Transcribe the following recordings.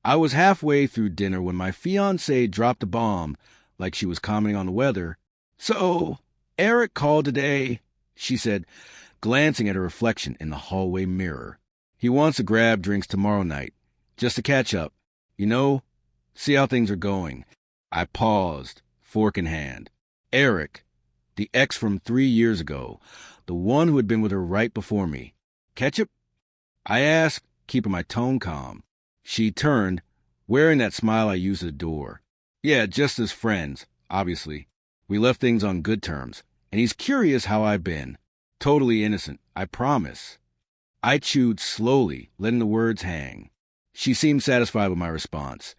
I was halfway through dinner when my fiancée dropped a bomb, like she was commenting on the weather. "So, Eric called today," she said, glancing at her reflection in the hallway mirror. "He wants to grab drinks tomorrow night, just to catch up. See how things are going." I paused, fork in hand. Eric, the ex from 3 years ago, the one who had been with her right before me. "Ketchup?" I asked, keeping my tone calm. She turned, wearing that smile I used at the door. "Yeah, just as friends, obviously. We left things on good terms, and he's curious how I've been. Totally innocent, I promise." I chewed slowly, letting the words hang. She seemed satisfied with my response.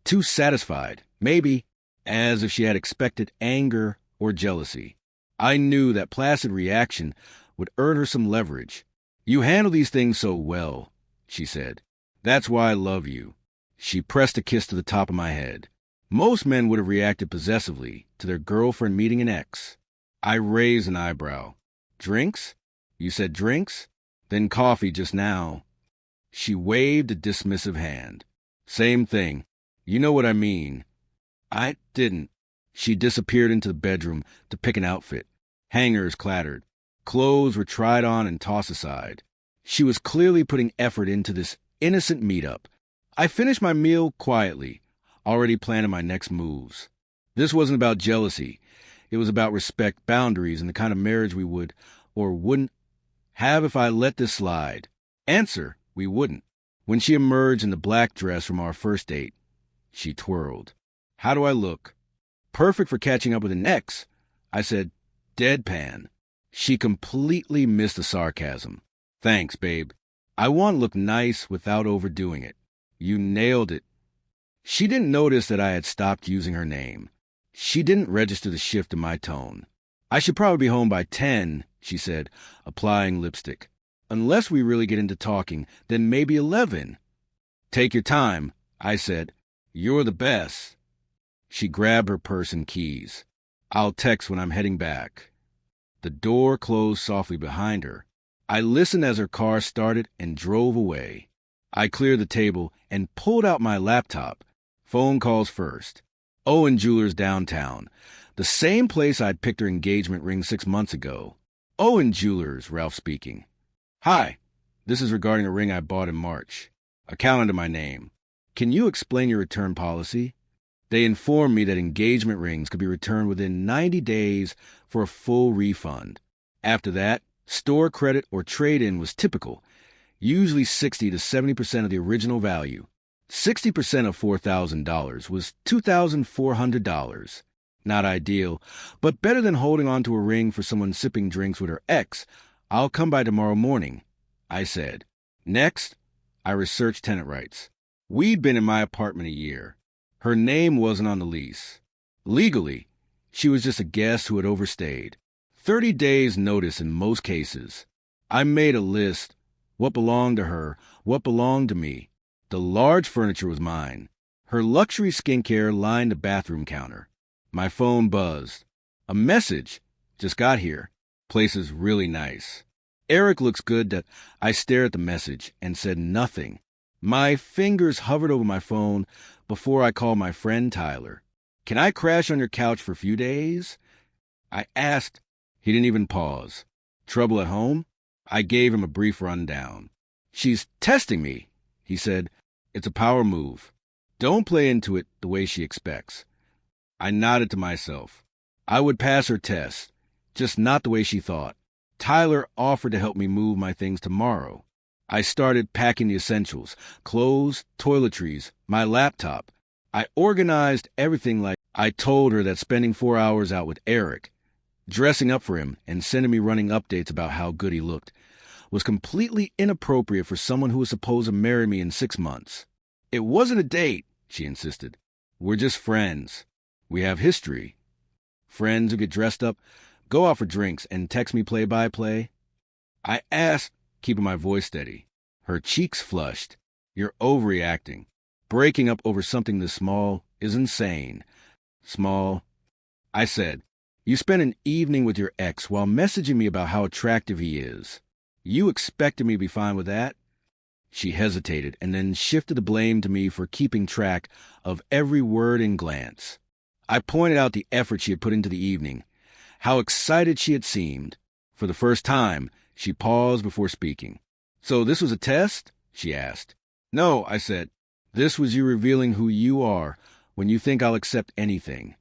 Too satisfied, maybe, as if she had expected anger or jealousy. I knew that placid reaction would earn her some leverage. "You handle these things so well," she said. "That's why I love you." She pressed a kiss to the top of my head. Most men would have reacted possessively to their girlfriend meeting an ex. I raised an eyebrow. "Drinks? You said drinks? Then coffee just now." She waved a dismissive hand. "Same thing. You know what I mean." I didn't. She disappeared into the bedroom to pick an outfit. Hangers clattered. Clothes were tried on and tossed aside. She was clearly putting effort into this innocent meetup. I finished my meal quietly, already planning my next moves. This wasn't about jealousy. It was about respect, boundaries, and the kind of marriage we would, or wouldn't, have if I let this slide. Answer, we wouldn't. When she emerged in the black dress from our first date, she twirled. "How do I look?" "Perfect for catching up with an ex," I said, deadpan. She completely missed the sarcasm. "Thanks, babe. I want to look nice without overdoing it." "You nailed it." She didn't notice that I had stopped using her name. She didn't register the shift in my tone. "I should probably be home by 10, she said, applying lipstick. "Unless we really get into talking, then maybe 11. "Take your time," I said. "You're the best." She grabbed her purse and keys. "I'll text when I'm heading back." The door closed softly behind her. I listened as her car started and drove away. I cleared the table and pulled out my laptop. Phone calls first. Owen Jewelers downtown, the same place I'd picked her engagement ring 6 months ago. "Owen Jewelers," Ralph speaking. "Hi, this is regarding a ring I bought in March. Account under my name. Can you explain your return policy?" They informed me that engagement rings could be returned within 90 days for a full refund. After that, store credit or trade-in was typical, usually 60 to 70% of the original value. 60% of $4,000 was $2,400. Not ideal, but better than holding on to a ring for someone sipping drinks with her ex. "I'll come by tomorrow morning," I said. Next, I researched tenant rights. We'd been in my apartment a year. Her name wasn't on the lease. Legally, she was just a guest who had overstayed. 30 days notice in most cases. I made a list. What belonged to her, what belonged to me. The large furniture was mine. Her luxury skincare lined the bathroom counter. My phone buzzed. A message. "Just got here. Place is really nice." Eric looks good that I stared at the message and said nothing. My fingers hovered over my phone before I called my friend Tyler. "Can I crash on your couch for a few days?" I asked. He didn't even pause. "Trouble at home?" I gave him a brief rundown. "She's testing me," he said. "It's a power move. Don't play into it the way she expects." I nodded to myself. I would pass her test, just not the way she thought. Tyler offered to help me move my things tomorrow. I started packing the essentials, clothes, toiletries, my laptop. I organized everything like I told her that spending 4 hours out with Eric, dressing up for him and sending me running updates about how good he looked, was completely inappropriate for someone who was supposed to marry me in 6 months. "It wasn't a date," she insisted. "We're just friends. We have history." Friends who get dressed up, go out for drinks, and text me play-by-play? I asked, keeping my voice steady. Her cheeks flushed. "You're overreacting. Breaking up over something this small is insane." "Small?" I said. "You spent an evening with your ex while messaging me about how attractive he is. You expected me to be fine with that?" She hesitated and then shifted the blame to me for keeping track of every word and glance. I pointed out the effort she had put into the evening, how excited she had seemed. For the first time, she paused before speaking. "So this was a test?" she asked. "No," I said. "This was you revealing who you are when you think I'll accept anything."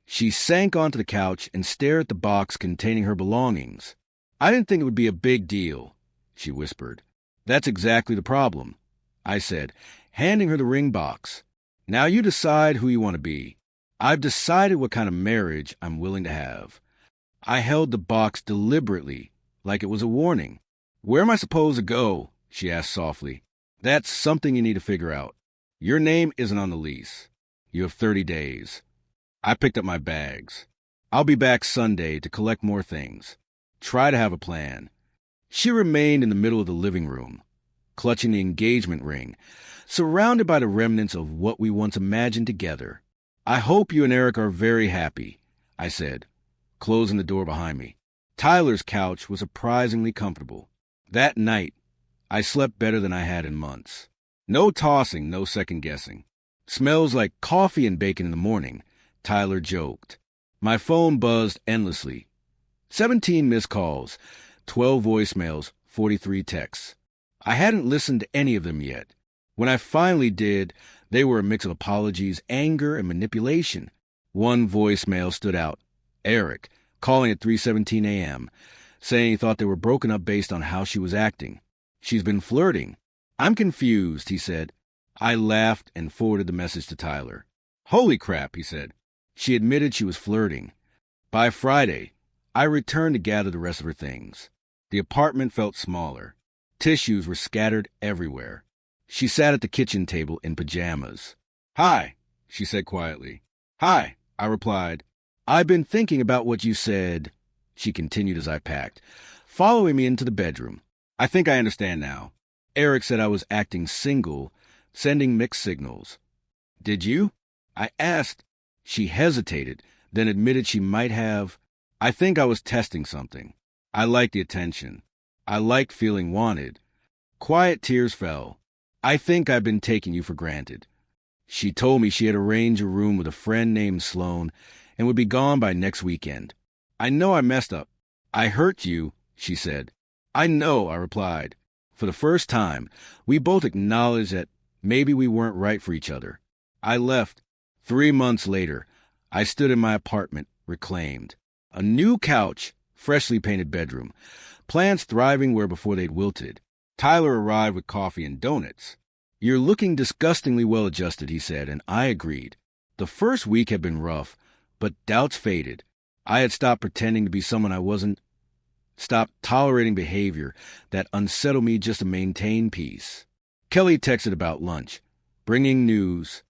She sank onto the couch and stared at the box containing her belongings. "I didn't think it would be a big deal," she whispered. "That's exactly the problem," I said, handing her the ring box. "Now you decide who you want to be." "I've decided what kind of marriage I'm willing to have." I held the box deliberately, like it was a warning. "Where am I supposed to go?" she asked softly. "That's something you need to figure out. Your name isn't on the lease. You have 30 days. I picked up my bags. I'll be back Sunday to collect more things. Try to have a plan." She remained in the middle of the living room, clutching the engagement ring, surrounded by the remnants of what we once imagined together. "I hope you and Eric are very happy," I said, closing the door behind me. Tyler's couch was surprisingly comfortable. That night, I slept better than I had in months. No tossing, no second-guessing. "Smells like coffee and bacon in the morning," Tyler joked. My phone buzzed endlessly. 17 missed calls, 12 voicemails, 43 texts. I hadn't listened to any of them yet. When I finally did, they were a mix of apologies, anger, and manipulation. One voicemail stood out. Eric, calling at 3:17 a.m., saying he thought they were broken up based on how she was acting. "She's been flirting." "I'm confused," he said. I laughed and forwarded the message to Tyler. "Holy crap," he said. She admitted she was flirting. By Friday, I returned to gather the rest of her things. The apartment felt smaller. Tissues were scattered everywhere. She sat at the kitchen table in pajamas. "Hi," she said quietly. "Hi," I replied. "I've been thinking about what you said," she continued as I packed, following me into the bedroom. "I think I understand now. Eric said I was acting single, sending mixed signals." "Did you?" I asked. She hesitated, then admitted she might have. "I think I was testing something. I liked the attention. I liked feeling wanted." Quiet tears fell. "I think I've been taking you for granted." She told me she had arranged a room with a friend named Sloan and would be gone by next weekend. "I know I messed up. I hurt you," she said. "I know," I replied. For the first time, we both acknowledged that maybe we weren't right for each other. I left. 3 months later, I stood in my apartment, reclaimed. A new couch, freshly painted bedroom, plants thriving where before they'd wilted. Tyler arrived with coffee and donuts. "You're looking disgustingly well-adjusted," he said, and I agreed. The first week had been rough, but doubts faded. I had stopped pretending to be someone I wasn't, stopped tolerating behavior that unsettled me just to maintain peace. Kelly texted about lunch, bringing news.